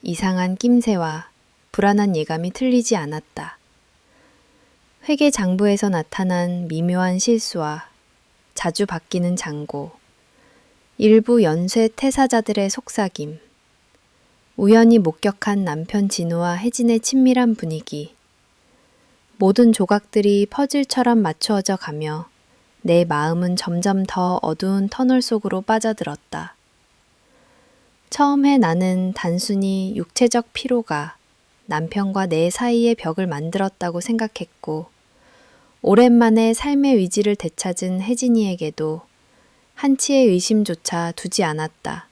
이상한 낌새와 불안한 예감이 틀리지 않았다. 회계 장부에서 나타난 미묘한 실수와 자주 바뀌는 잔고, 일부 연쇄 퇴사자들의 속삭임, 우연히 목격한 남편 진우와 혜진의 친밀한 분위기, 모든 조각들이 퍼즐처럼 맞추어져 가며 내 마음은 점점 더 어두운 터널 속으로 빠져들었다. 처음에 나는 단순히 육체적 피로가 남편과 내 사이의 벽을 만들었다고 생각했고, 오랜만에 삶의 의지를 되찾은 혜진이에게도 한치의 의심조차 두지 않았다.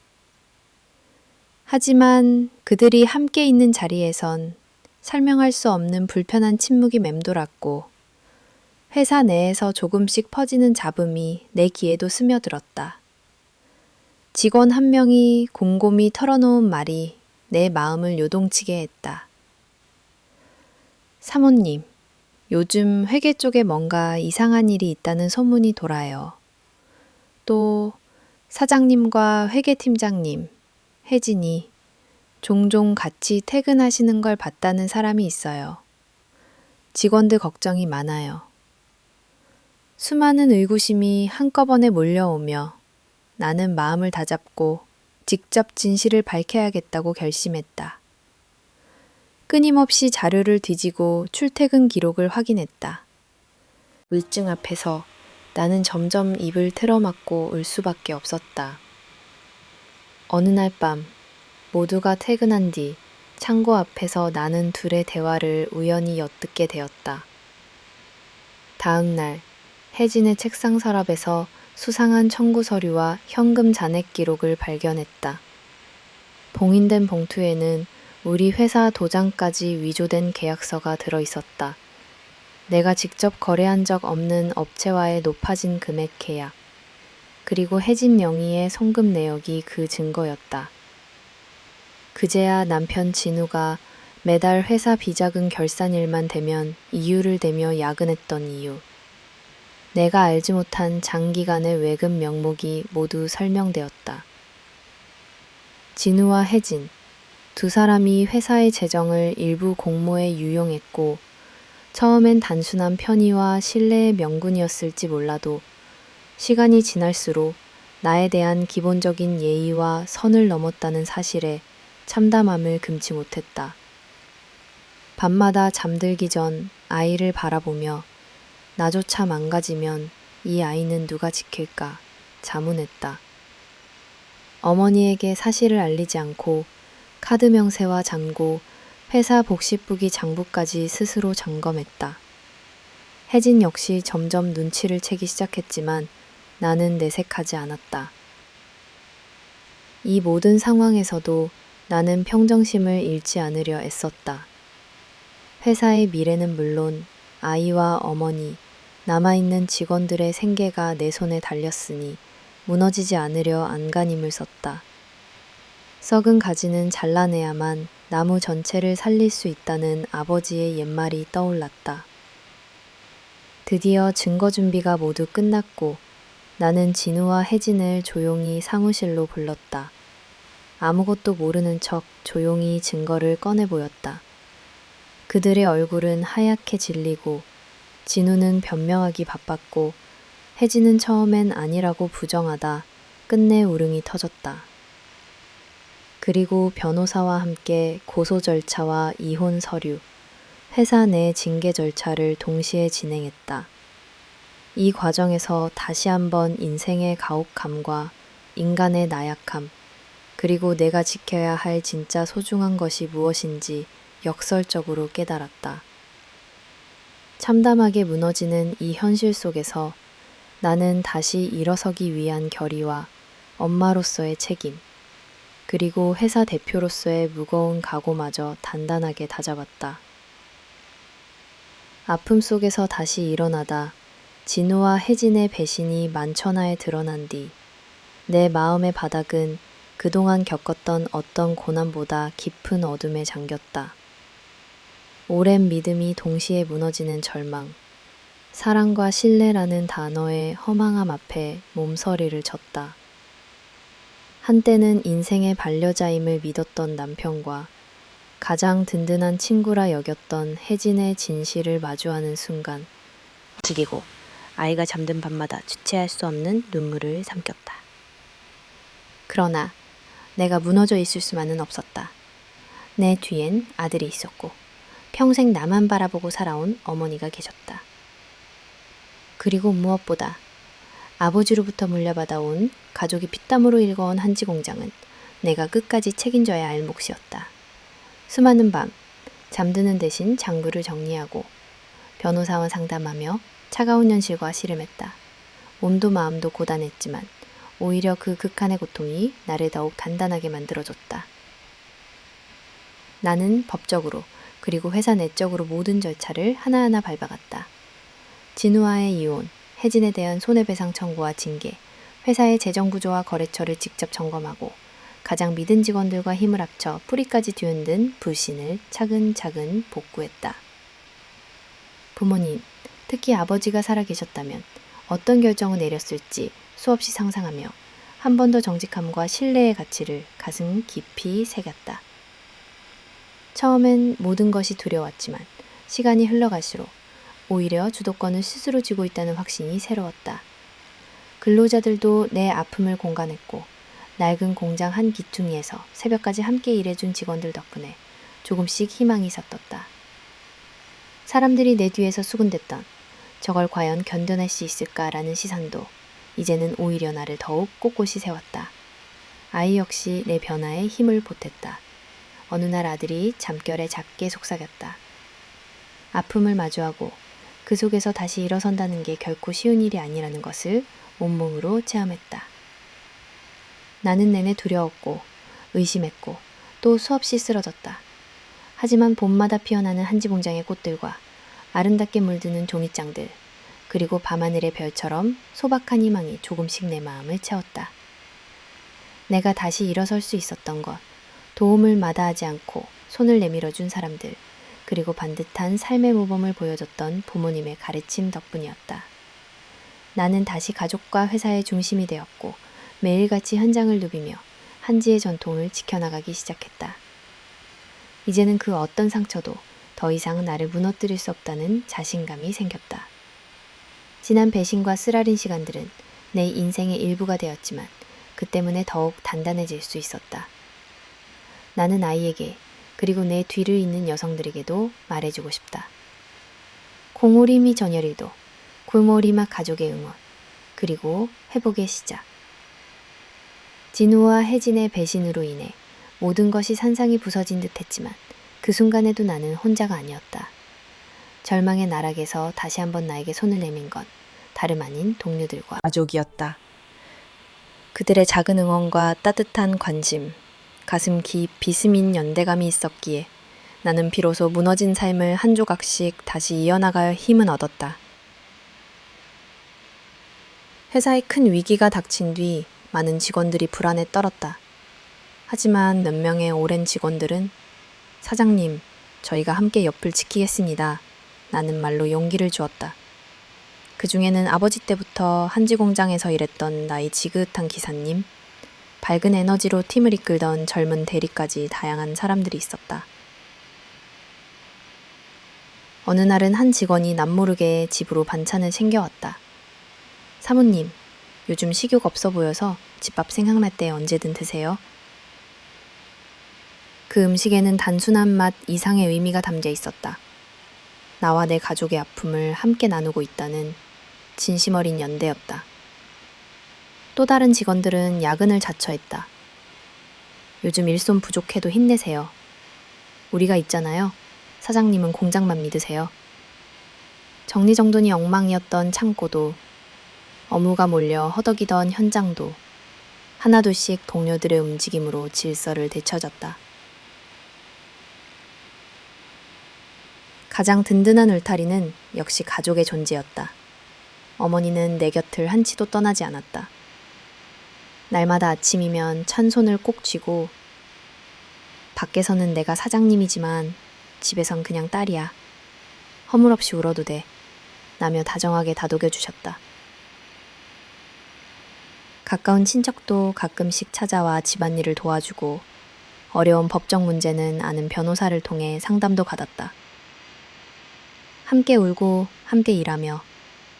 하지만 그들이 함께 있는 자리에선 설명할 수 없는 불편한 침묵이 맴돌았고, 회사 내에서 조금씩 퍼지는 잡음이 내 귀에도 스며들었다. 직원 한 명이 곰곰이 털어놓은 말이 내 마음을 요동치게 했다. 사모님, 요즘 회계 쪽에 뭔가 이상한 일이 있다는 소문이 돌아요. 또 사장님과 회계팀장님, 혜진이 종종 같이 퇴근하시는 걸 봤다는 사람이 있어요. 직원들 걱정이 많아요. 수많은 의구심이 한꺼번에 몰려오며 나는 마음을 다잡고 직접 진실을 밝혀야겠다고 결심했다. 끊임없이 자료를 뒤지고 출퇴근 기록을 확인했다. 물증 앞에서 나는 점점 입을 틀어막고 울 수밖에 없었다. 어느 날 밤 모두가 퇴근한 뒤 창고 앞에서 나는 둘의 대화를 우연히 엿듣게 되었다. 다음 날 혜진의 책상 서랍에서 수상한 청구 서류와 현금 잔액 기록을 발견했다. 봉인된 봉투에는 우리 회사 도장까지 위조된 계약서가 들어있었다. 내가 직접 거래한 적 없는 업체와의 높아진 금액 계약, 그리고 혜진 명의의 송금 내역이 그 증거였다. 그제야 남편 진우가 매달 회사 비자금 결산일만 되면 이유를 대며 야근했던 이유, 내가 알지 못한 장기간의 외금 명목이 모두 설명되었다. 진우와 혜진, 두 사람이 회사의 재정을 일부 공모에 유용했고, 처음엔 단순한 편의와 신뢰의 명분이었을지 몰라도 시간이 지날수록 나에 대한 기본적인 예의와 선을 넘었다는 사실에 참담함을 금치 못했다. 밤마다 잠들기 전 아이를 바라보며 나조차 망가지면 이 아이는 누가 지킬까 자문했다. 어머니에게 사실을 알리지 않고 카드 명세와 잔고, 회사 복식부기 장부까지 스스로 점검했다. 혜진 역시 점점 눈치를 채기 시작했지만 나는 내색하지 않았다. 이 모든 상황에서도 나는 평정심을 잃지 않으려 애썼다. 회사의 미래는 물론 아이와 어머니, 남아있는 직원들의 생계가 내 손에 달렸으니 무너지지 않으려 안간힘을 썼다. 썩은 가지는 잘라내야만 나무 전체를 살릴 수 있다는 아버지의 옛말이 떠올랐다. 드디어 증거 준비가 모두 끝났고 나는 진우와 혜진을 조용히 사무실로 불렀다. 아무것도 모르는 척 조용히 증거를 꺼내 보였다. 그들의 얼굴은 하얗게 질리고 진우는 변명하기 바빴고 혜진은 처음엔 아니라고 부정하다 끝내 울음이 터졌다. 그리고 변호사와 함께 고소 절차와 이혼 서류, 회사 내 징계 절차를 동시에 진행했다. 이 과정에서 다시 한번 인생의 가혹함과 인간의 나약함, 그리고 내가 지켜야 할 진짜 소중한 것이 무엇인지 역설적으로 깨달았다. 참담하게 무너지는 이 현실 속에서 나는 다시 일어서기 위한 결의와 엄마로서의 책임, 그리고 회사 대표로서의 무거운 각오마저 단단하게 다잡았다. 아픔 속에서 다시 일어나다 진우와 혜진의 배신이 만천하에 드러난 뒤 내 마음의 바닥은 그동안 겪었던 어떤 고난보다 깊은 어둠에 잠겼다. 오랜 믿음이 동시에 무너지는 절망, 사랑과 신뢰라는 단어의 허망함 앞에 몸서리를 쳤다. 한때는 인생의 반려자임을 믿었던 남편과 가장 든든한 친구라 여겼던 혜진의 진실을 마주하는 순간 움직이고 아이가 잠든 밤마다 주체할 수 없는 눈물을 삼켰다. 그러나 내가 무너져 있을 수만은 없었다. 내 뒤엔 아들이 있었고 평생 나만 바라보고 살아온 어머니가 계셨다. 그리고 무엇보다 아버지로부터 물려받아온 가족이 피땀으로 일궈온 한지 공장은 내가 끝까지 책임져야 할 몫이었다. 수많은 밤 잠드는 대신 장부를 정리하고 변호사와 상담하며 차가운 현실과 씨름했다. 몸도 마음도 고단했지만 오히려 그 극한의 고통이 나를 더욱 단단하게 만들어줬다. 나는 법적으로 그리고 회사 내적으로 모든 절차를 하나하나 밟아갔다. 진우와의 이혼, 혜진에 대한 손해배상 청구와 징계, 회사의 재정구조와 거래처를 직접 점검하고 가장 믿은 직원들과 힘을 합쳐 뿌리까지 뒤흔든 불신을 차근차근 복구했다. 부모님, 특히 아버지가 살아계셨다면 어떤 결정을 내렸을지 수없이 상상하며 한 번 더 정직함과 신뢰의 가치를 가슴 깊이 새겼다. 처음엔 모든 것이 두려웠지만 시간이 흘러갈수록 오히려 주도권을 스스로 쥐고 있다는 확신이 새로웠다. 근로자들도 내 아픔을 공감했고 낡은 공장 한 기퉁이에서 새벽까지 함께 일해준 직원들 덕분에 조금씩 희망이 샀떴다. 사람들이 내 뒤에서 수군댔던 저걸 과연 견뎌낼 수 있을까라는 시선도 이제는 오히려 나를 더욱 꼿꼿이 세웠다. 아이 역시 내 변화에 힘을 보탰다. 어느 날 아들이 잠결에 작게 속삭였다. 아픔을 마주하고 그 속에서 다시 일어선다는 게 결코 쉬운 일이 아니라는 것을 온몸으로 체험했다. 나는 내내 두려웠고 의심했고 또 수없이 쓰러졌다. 하지만 봄마다 피어나는 한지 공장의 꽃들과 아름답게 물드는 종이장들 그리고 밤하늘의 별처럼 소박한 희망이 조금씩 내 마음을 채웠다. 내가 다시 일어설 수 있었던 것, 도움을 마다하지 않고 손을 내밀어준 사람들, 그리고 반듯한 삶의 모범을 보여줬던 부모님의 가르침 덕분이었다. 나는 다시 가족과 회사의 중심이 되었고 매일같이 현장을 누비며 한지의 전통을 지켜나가기 시작했다. 이제는 그 어떤 상처도 더 이상 나를 무너뜨릴 수 없다는 자신감이 생겼다. 지난 배신과 쓰라린 시간들은 내 인생의 일부가 되었지만 그 때문에 더욱 단단해질 수 있었다. 나는 아이에게 그리고 내 뒤를 잇는 여성들에게도 말해주고 싶다. 공오리미 전열이도 굴모리마 가족의 응원 그리고 회복의 시작. 진우와 혜진의 배신으로 인해 모든 것이 산상이 부서진 듯 했지만 그 순간에도 나는 혼자가 아니었다. 절망의 나락에서 다시 한번 나에게 손을 내민 건 다름 아닌 동료들과 가족이었다. 그들의 작은 응원과 따뜻한 관심, 가슴 깊이 스민 연대감이 있었기에 나는 비로소 무너진 삶을 한 조각씩 다시 이어나갈 힘은 얻었다. 회사에 큰 위기가 닥친 뒤 많은 직원들이 불안에 떨었다. 하지만 몇 명의 오랜 직원들은 사장님, 저희가 함께 옆을 지키겠습니다. 라는 말로 용기를 주었다. 그 중에는 아버지 때부터 한지 공장에서 일했던 나이 지긋한 기사님, 밝은 에너지로 팀을 이끌던 젊은 대리까지 다양한 사람들이 있었다. 어느 날은 한 직원이 남모르게 집으로 반찬을 챙겨왔다. 사모님, 요즘 식욕 없어 보여서 집밥 생각날 때 언제든 드세요. 그 음식에는 단순한 맛 이상의 의미가 담겨 있었다. 나와 내 가족의 아픔을 함께 나누고 있다는 진심 어린 연대였다. 또 다른 직원들은 야근을 자처했다. 요즘 일손 부족해도 힘내세요. 우리가 있잖아요. 사장님은 공장만 믿으세요. 정리정돈이 엉망이었던 창고도, 업무가 몰려 허덕이던 현장도 하나둘씩 동료들의 움직임으로 질서를 되찾았다. 가장 든든한 울타리는 역시 가족의 존재였다. 어머니는 내 곁을 한치도 떠나지 않았다. 날마다 아침이면 찬 손을 꼭 쥐고 밖에서는 내가 사장님이지만 집에선 그냥 딸이야. 허물없이 울어도 돼. 라며 다정하게 다독여 주셨다. 가까운 친척도 가끔씩 찾아와 집안일을 도와주고 어려운 법적 문제는 아는 변호사를 통해 상담도 받았다. 함께 울고 함께 일하며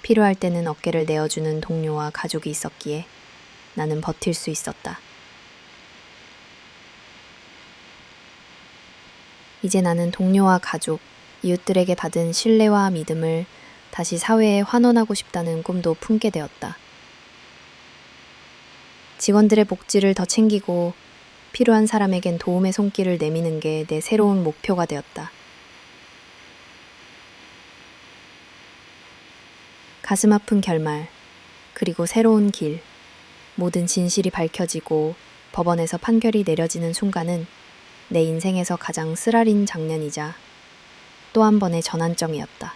필요할 때는 어깨를 내어주는 동료와 가족이 있었기에 나는 버틸 수 있었다. 이제 나는 동료와 가족, 이웃들에게 받은 신뢰와 믿음을 다시 사회에 환원하고 싶다는 꿈도 품게 되었다. 직원들의 복지를 더 챙기고 필요한 사람에겐 도움의 손길을 내미는 게 내 새로운 목표가 되었다. 가슴 아픈 결말, 그리고 새로운 길, 모든 진실이 밝혀지고 법원에서 판결이 내려지는 순간은 내 인생에서 가장 쓰라린 장면이자 또 한 번의 전환점이었다.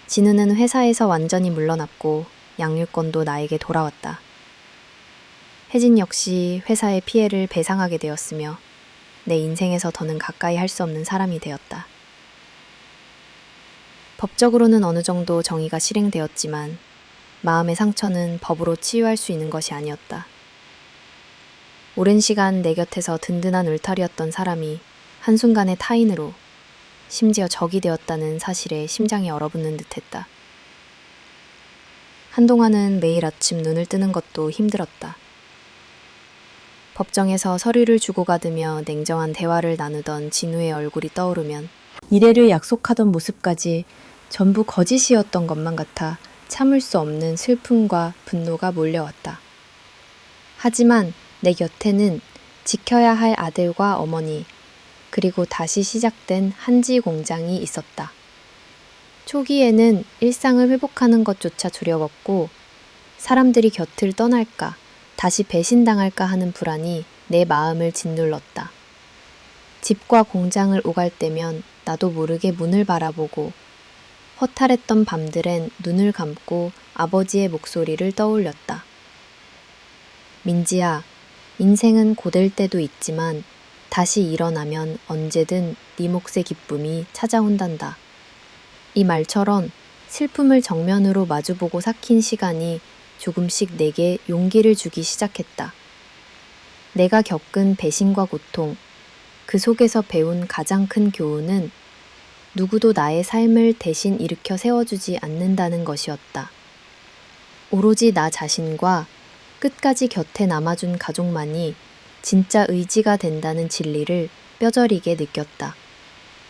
진우는 회사에서 완전히 물러났고 양육권도 나에게 돌아왔다. 혜진 역시 회사의 피해를 배상하게 되었으며 내 인생에서 더는 가까이 할 수 없는 사람이 되었다. 법적으로는 어느 정도 정의가 실행되었지만 마음의 상처는 법으로 치유할 수 있는 것이 아니었다. 오랜 시간 내 곁에서 든든한 울타리였던 사람이 한순간에 타인으로, 심지어 적이 되었다는 사실에 심장이 얼어붙는 듯했다. 한동안은 매일 아침 눈을 뜨는 것도 힘들었다. 법정에서 서류를 주고받으며 냉정한 대화를 나누던 진우의 얼굴이 떠오르면 미래를 약속하던 모습까지 전부 거짓이었던 것만 같아 참을 수 없는 슬픔과 분노가 몰려왔다. 하지만 내 곁에는 지켜야 할 아들과 어머니, 그리고 다시 시작된 한지 공장이 있었다. 초기에는 일상을 회복하는 것조차 두려웠고 사람들이 곁을 떠날까, 다시 배신당할까 하는 불안이 내 마음을 짓눌렀다. 집과 공장을 오갈 때면 나도 모르게 문을 바라보고 허탈했던 밤들엔 눈을 감고 아버지의 목소리를 떠올렸다. 민지야, 인생은 고될 때도 있지만 다시 일어나면 언제든 네 몫의 기쁨이 찾아온단다. 이 말처럼 슬픔을 정면으로 마주보고 삭힌 시간이 조금씩 내게 용기를 주기 시작했다. 내가 겪은 배신과 고통, 그 속에서 배운 가장 큰 교훈은 누구도 나의 삶을 대신 일으켜 세워주지 않는다는 것이었다. 오로지 나 자신과 끝까지 곁에 남아준 가족만이 진짜 의지가 된다는 진리를 뼈저리게 느꼈다.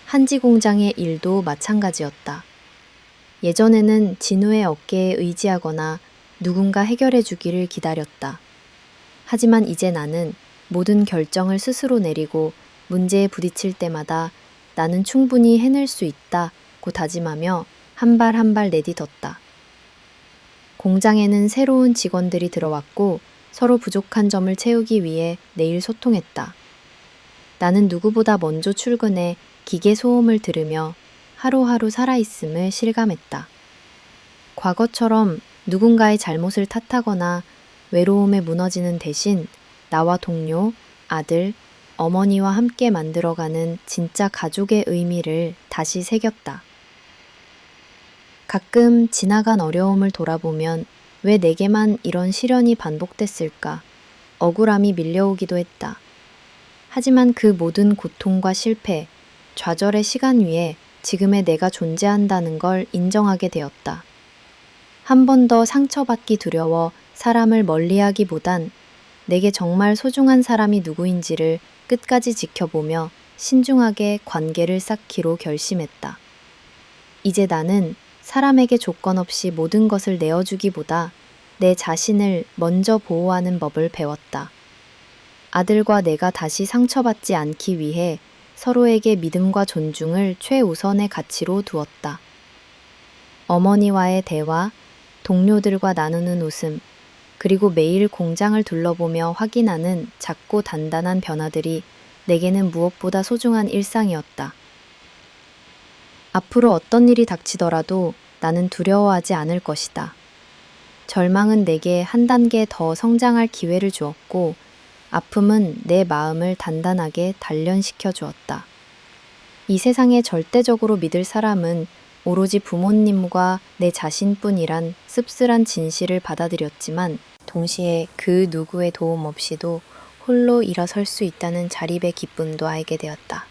한지 공장의 일도 마찬가지였다. 예전에는 진우의 어깨에 의지하거나 누군가 해결해 주기를 기다렸다. 하지만 이제 나는 모든 결정을 스스로 내리고 문제에 부딪힐 때마다 나는 충분히 해낼 수 있다고 다짐하며 한 발 한 발 내딛었다. 공장에는 새로운 직원들이 들어왔고 서로 부족한 점을 채우기 위해 매일 소통했다. 나는 누구보다 먼저 출근해 기계 소음을 들으며 하루하루 살아있음을 실감했다. 과거처럼 누군가의 잘못을 탓하거나 외로움에 무너지는 대신 나와 동료, 아들, 어머니와 함께 만들어가는 진짜 가족의 의미를 다시 새겼다. 가끔 지나간 어려움을 돌아보면 왜 내게만 이런 시련이 반복됐을까? 억울함이 밀려오기도 했다. 하지만 그 모든 고통과 실패, 좌절의 시간 위에 지금의 내가 존재한다는 걸 인정하게 되었다. 한 번 더 상처받기 두려워 사람을 멀리하기보단 내게 정말 소중한 사람이 누구인지를 끝까지 지켜보며 신중하게 관계를 쌓기로 결심했다. 이제 나는 사람에게 조건 없이 모든 것을 내어주기보다 내 자신을 먼저 보호하는 법을 배웠다. 아들과 내가 다시 상처받지 않기 위해 서로에게 믿음과 존중을 최우선의 가치로 두었다. 어머니와의 대화, 동료들과 나누는 웃음, 그리고 매일 공장을 둘러보며 확인하는 작고 단단한 변화들이 내게는 무엇보다 소중한 일상이었다. 앞으로 어떤 일이 닥치더라도 나는 두려워하지 않을 것이다. 절망은 내게 한 단계 더 성장할 기회를 주었고, 아픔은 내 마음을 단단하게 단련시켜 주었다. 이 세상에 절대적으로 믿을 사람은 오로지 부모님과 내 자신뿐이란 씁쓸한 진실을 받아들였지만 동시에 그 누구의 도움 없이도 홀로 일어설 수 있다는 자립의 기쁨도 알게 되었다.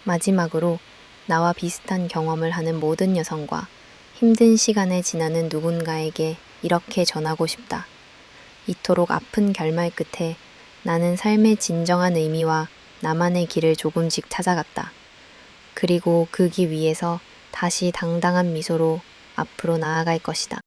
마지막으로 나와 비슷한 경험을 하는 모든 여성과 힘든 시간을 지나는 누군가에게 이렇게 전하고 싶다. 이토록 아픈 결말 끝에 나는 삶의 진정한 의미와 나만의 길을 조금씩 찾아갔다. 그리고 그 길 위에서 다시 당당한 미소로 앞으로 나아갈 것이다.